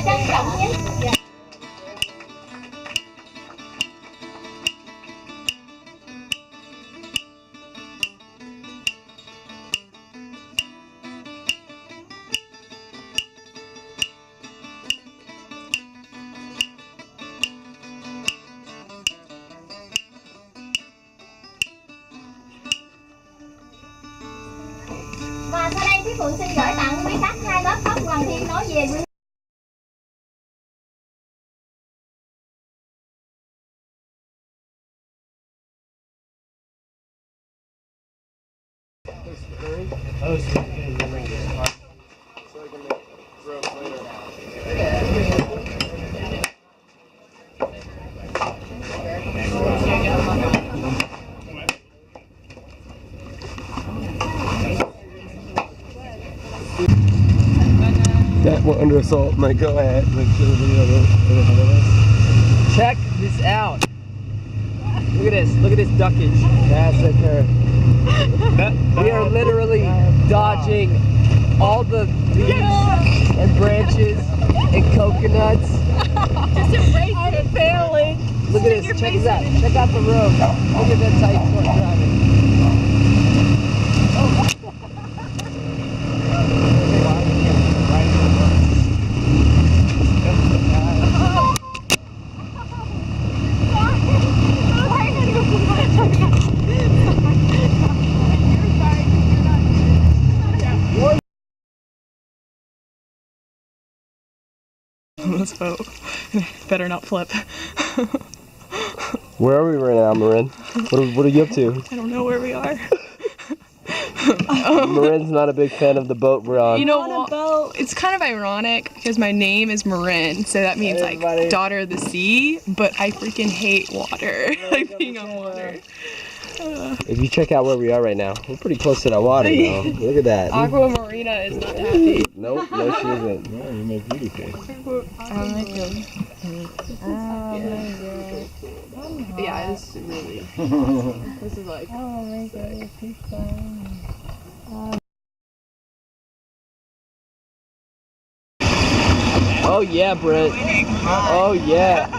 và trân trọng nhé. Và sau đây Thúy Phượng xin gửi tặng quý khách hai lớp tóc Hoàng Thiên nói về Nguyên. That one under assault, might go ahead. Check this out. Look at this. Look at this duckage. That's a curve. We are literally dodging all the leaves and branches and coconuts. Just embrace it. Failing. Look at this. Check this out. Check out the road. Look at that tight foot driving. Let's vote. Better not flip. Where are we right now, Marin? What are you up to? I don't know where we are. Marin's not a big fan of the boat we're on. You know what? It's kind of ironic because my name is Marin, so that means like daughter of the sea, but I freaking hate water. Like being on water. If you check out where we are right now, we're pretty close to that water, though. Look at that. Aqua Marina is not happy. Nope, no, she isn't. No, you make beauty face. Yeah, it's really. This is like. Oh yeah, Brent. Oh yeah.